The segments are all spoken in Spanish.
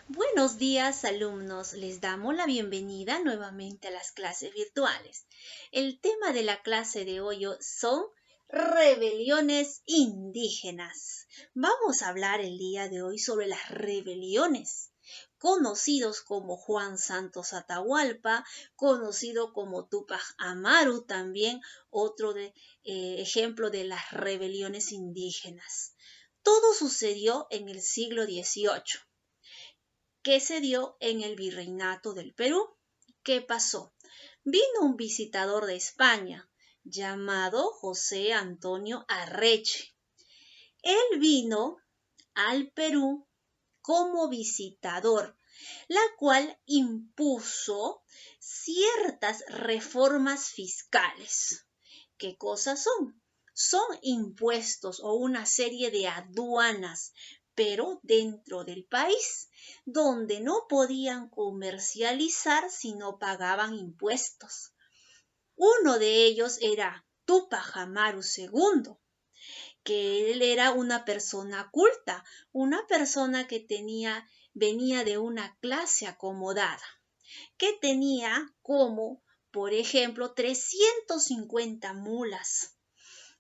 Buenos días, alumnos. Les damos la bienvenida nuevamente a las clases virtuales. El tema de la clase de hoy son rebeliones indígenas. Vamos a hablar el día de hoy sobre las rebeliones, conocidos como Juan Santos Atahualpa, conocido como Tupac Amaru, también ejemplo de las rebeliones indígenas. Todo sucedió en el siglo XVIII, que se dio en el Virreinato del Perú. ¿Qué pasó? Vino un visitador de España llamado José Antonio Arreche. Él vino al Perú como visitador, la cual impuso ciertas reformas fiscales. ¿Qué cosas son? Son impuestos o una serie de aduanas, pero dentro del país, donde no podían comercializar si no pagaban impuestos. Uno de ellos era Tupac Amaru II, que él era una persona culta, una persona que venía de una clase acomodada, que tenía como, por ejemplo, 350 mulas.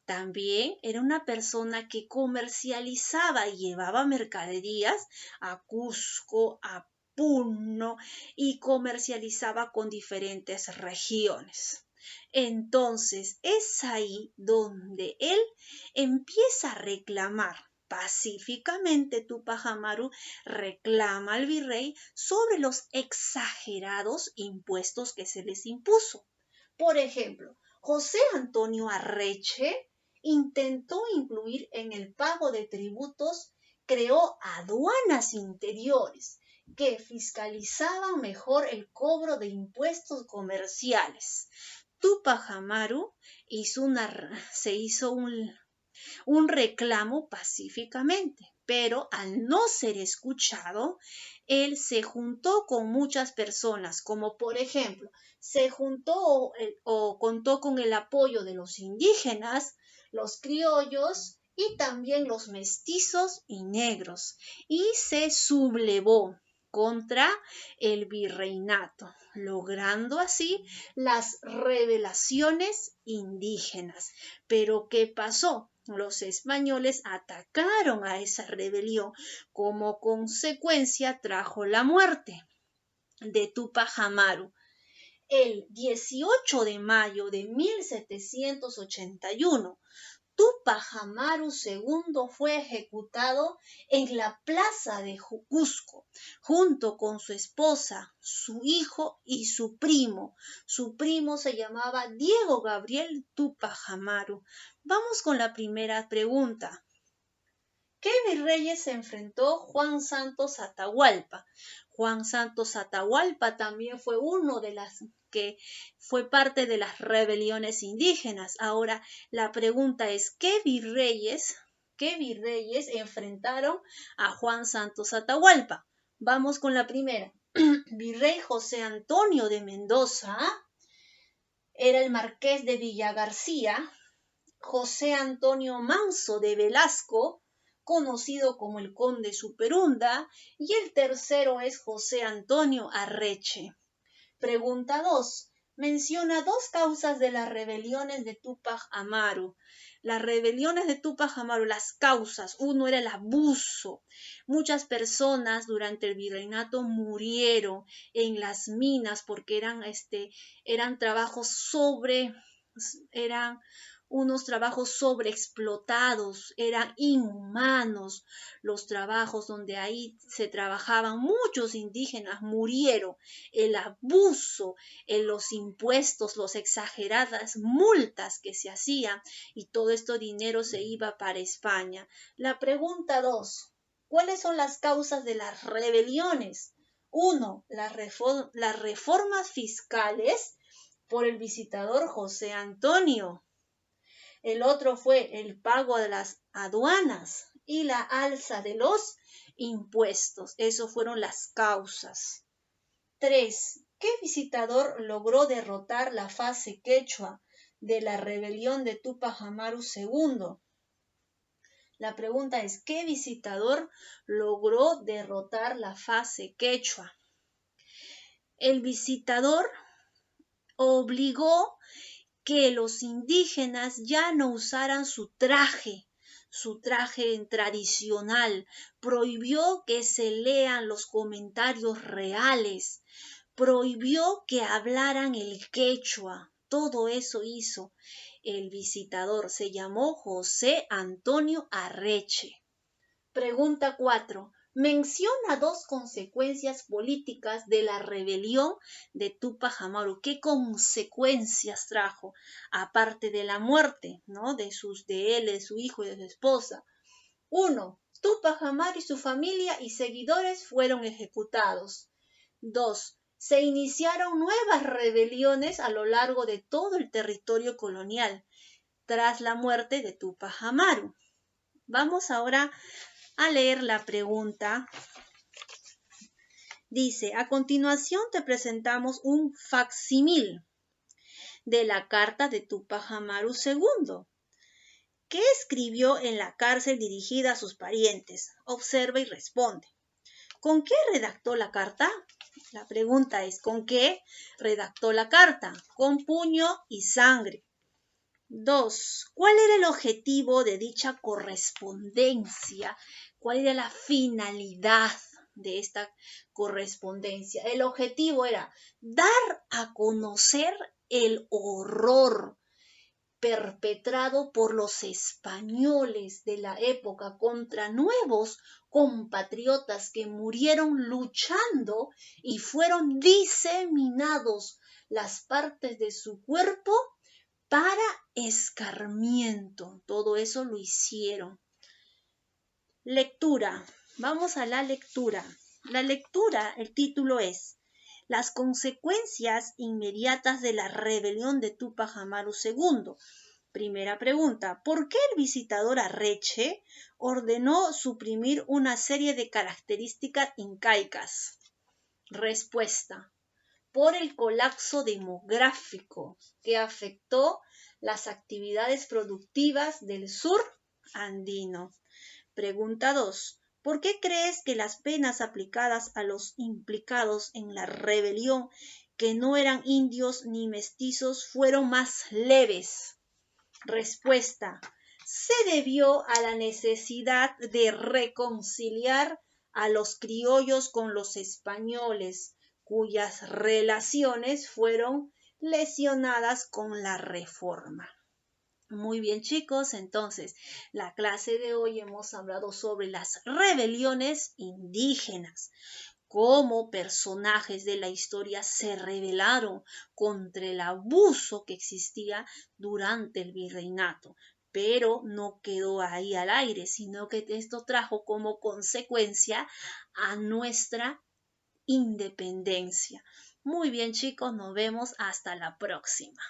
También era una persona que comercializaba y llevaba mercaderías a Cusco, a Puno, y comercializaba con diferentes regiones. Entonces es ahí donde él empieza a reclamar pacíficamente. Tupac Amaru reclama al virrey sobre los exagerados impuestos que se les impuso. Por ejemplo, José Antonio Arreche intentó incluir en el pago de tributos, creó aduanas interiores que fiscalizaban mejor el cobro de impuestos comerciales. Tupac Amaru se hizo un reclamo pacíficamente, pero al no ser escuchado, él se juntó con muchas personas, como por ejemplo, se juntó o contó con el apoyo de los indígenas, los criollos y también los mestizos y negros, y se sublevó contra el virreinato, logrando así las revelaciones indígenas. Pero ¿qué pasó? Los españoles atacaron a esa rebelión. Como consecuencia trajo la muerte de Tupac Amaru. El 18 de mayo de 1781, Tupac Amaru II fue ejecutado en la plaza de Cusco, junto con su esposa, su hijo y su primo. Su primo se llamaba Diego Gabriel Tupac Amaru. Vamos con la primera pregunta. ¿Qué virreyes se enfrentó Juan Santos Atahualpa? Juan Santos Atahualpa también fue uno de las que fue parte de las rebeliones indígenas. Ahora la pregunta es, ¿qué virreyes enfrentaron a Juan Santos Atahualpa? Vamos con la primera. Virrey José Antonio de Mendoza era el marqués de Villagarcía. José Antonio Manso de Velasco, conocido como el conde Superunda, y el tercero es José Antonio Arreche. Pregunta 2. Menciona dos causas de las rebeliones de Tupac Amaru. Las rebeliones de Tupac Amaru, las causas. Uno era el abuso. Muchas personas durante el virreinato murieron en las minas porque eran trabajos eran unos trabajos sobreexplotados, eran inhumanos los trabajos donde ahí se trabajaban. Muchos indígenas murieron. El abuso en los impuestos, las exageradas multas que se hacían, y todo este dinero se iba para España. La pregunta 2. ¿Cuáles son las causas de las rebeliones? 1. Las reformas fiscales por el visitador José Antonio. El otro fue el pago de las aduanas y la alza de los impuestos. Esas fueron las causas. 3. ¿Qué visitador logró derrotar la fase quechua de la rebelión de Tupac Amaru II? La pregunta es, ¿qué visitador logró derrotar la fase quechua? El visitador obligó que los indígenas ya no usaran su traje tradicional, prohibió que se lean los comentarios reales, prohibió que hablaran el quechua. Todo eso hizo el visitador. Se llamó José Antonio Arreche. Pregunta 4. Menciona dos consecuencias políticas de la rebelión de Tupac Amaru. ¿Qué consecuencias trajo? Aparte de la muerte, ¿no? De él, de su hijo y de su esposa. 1. Tupac Amaru y su familia y seguidores fueron ejecutados. 2. Se iniciaron nuevas rebeliones a lo largo de todo el territorio colonial tras la muerte de Tupac Amaru. Vamos ahora a leer la pregunta. Dice, a continuación te presentamos un facsímil de la carta de Tupac Amaru II, que escribió en la cárcel dirigida a sus parientes. Observa y responde. ¿Con qué redactó la carta? La pregunta es, ¿con qué redactó la carta? Con puño y sangre. 2. ¿Cuál era el objetivo de dicha correspondencia? ¿Cuál era la finalidad de esta correspondencia? El objetivo era dar a conocer el horror perpetrado por los españoles de la época contra nuevos compatriotas que murieron luchando y fueron diseminados las partes de su cuerpo para escarmiento. Todo eso lo hicieron. Lectura. Vamos a la lectura. La lectura, el título es Las consecuencias inmediatas de la rebelión de Tupac Amaru II. Primera pregunta. ¿Por qué el visitador Arreche ordenó suprimir una serie de características incaicas? Respuesta. Por el colapso demográfico que afectó las actividades productivas del sur andino. Pregunta 2. ¿Por qué crees que las penas aplicadas a los implicados en la rebelión, que no eran indios ni mestizos, fueron más leves? Respuesta. Se debió a la necesidad de reconciliar a los criollos con los españoles, cuyas relaciones fueron lesionadas con la reforma. Muy bien, chicos, entonces la clase de hoy hemos hablado sobre las rebeliones indígenas, cómo personajes de la historia se rebelaron contra el abuso que existía durante el virreinato. Pero no quedó ahí al aire, sino que esto trajo como consecuencia a nuestra independencia. Muy bien, chicos, nos vemos hasta la próxima.